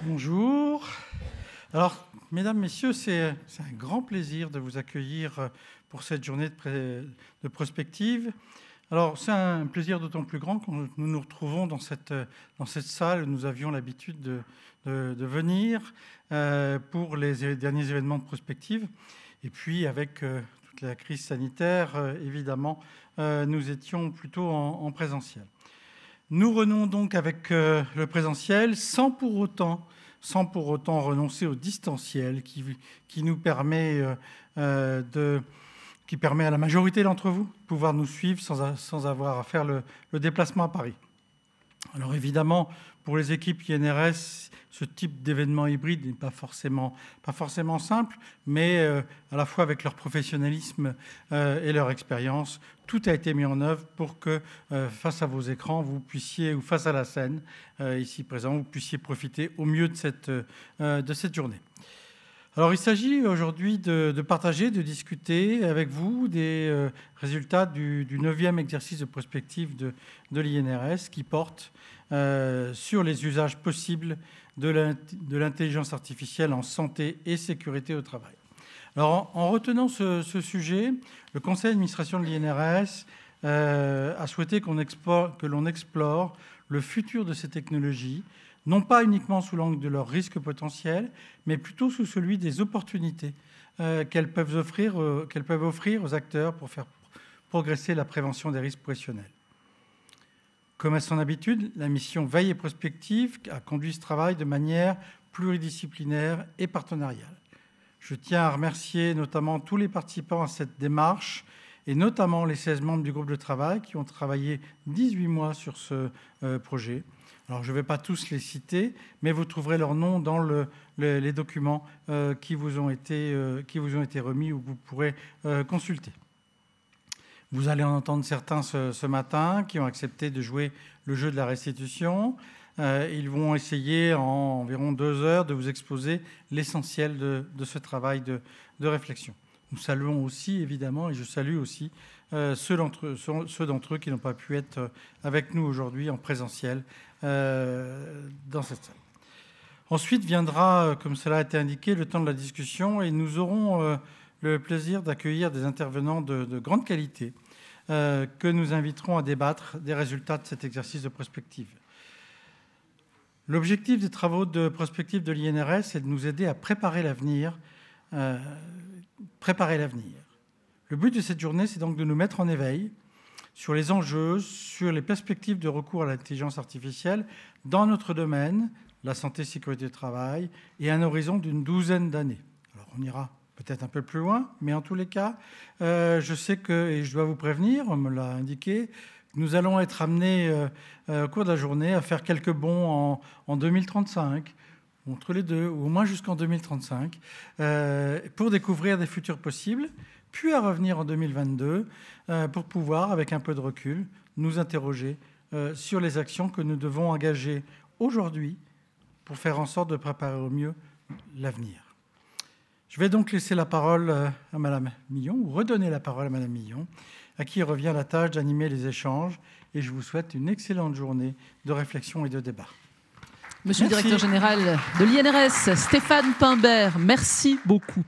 Bonjour. Alors, mesdames, messieurs, c'est un grand plaisir de vous accueillir pour cette journée de prospective. Alors, c'est un plaisir d'autant plus grand quand nous nous retrouvons dans cette salle où nous avions l'habitude de venir pour les derniers événements de prospective. Et puis, avec toute la crise sanitaire, évidemment, nous étions plutôt en présentiel. Nous renouons donc avec le présentiel sans pour autant renoncer au distanciel qui nous permet qui permet à la majorité d'entre vous de pouvoir nous suivre sans avoir à faire le déplacement à Paris. Alors évidemment, pour les équipes INRS, ce type d'événement hybride n'est pas forcément simple, mais à la fois avec leur professionnalisme et leur expérience, tout a été mis en œuvre pour que face à vos écrans, vous puissiez, ou face à la scène ici présent, vous puissiez profiter au mieux de cette journée. Alors il s'agit aujourd'hui de partager, de discuter avec vous des résultats du 9e exercice de prospective de l'INRS qui porte sur les usages possibles de l'intelligence artificielle en santé et sécurité au travail. Alors, en retenant ce sujet, le conseil d'administration de l'INRS a souhaité que l'on explore le futur de ces technologies, non pas uniquement sous l'angle de leurs risques potentiels, mais plutôt sous celui des opportunités qu'elles peuvent offrir aux acteurs pour faire progresser la prévention des risques professionnels. Comme à son habitude, la mission Veille et Prospective a conduit ce travail de manière pluridisciplinaire et partenariale. Je tiens à remercier notamment tous les participants à cette démarche et notamment les 16 membres du groupe de travail qui ont travaillé 18 mois sur ce projet. Alors, je ne vais pas tous les citer, mais vous trouverez leurs noms dans les documents qui vous ont été remis ou que vous pourrez consulter. Vous allez en entendre certains ce matin qui ont accepté de jouer le jeu de la restitution. Ils vont essayer en environ 2 heures de vous exposer l'essentiel de ce travail de réflexion. Nous saluons aussi, évidemment, et je salue aussi ceux d'entre eux qui n'ont pas pu être avec nous aujourd'hui en présentiel dans cette salle. Ensuite viendra, comme cela a été indiqué, le temps de la discussion et nous aurons le plaisir d'accueillir des intervenants de grande qualité que nous inviterons à débattre des résultats de cet exercice de prospective. L'objectif des travaux de prospective de l'INRS est de nous aider à préparer l'avenir. Le but de cette journée, c'est donc de nous mettre en éveil sur les enjeux, sur les perspectives de recours à l'intelligence artificielle dans notre domaine, la santé, sécurité du travail, et à un horizon d'une 12aine d'années. Alors on ira peut-être un peu plus loin, mais en tous les cas, je sais que, et je dois vous prévenir, on me l'a indiqué, nous allons être amenés au cours de la journée à faire quelques bonds en 2035, entre les deux, ou au moins jusqu'en 2035, pour découvrir des futurs possibles, puis à revenir en 2022 pour pouvoir, avec un peu de recul, nous interroger sur les actions que nous devons engager aujourd'hui pour faire en sorte de préparer au mieux l'avenir. Je vais donc laisser la parole à Madame Millon, ou redonner la parole à Madame Millon, à qui revient la tâche d'animer les échanges, et je vous souhaite une excellente journée de réflexion et de débat. Monsieur le directeur général de l'INRS, Stéphane Pimbert, merci beaucoup.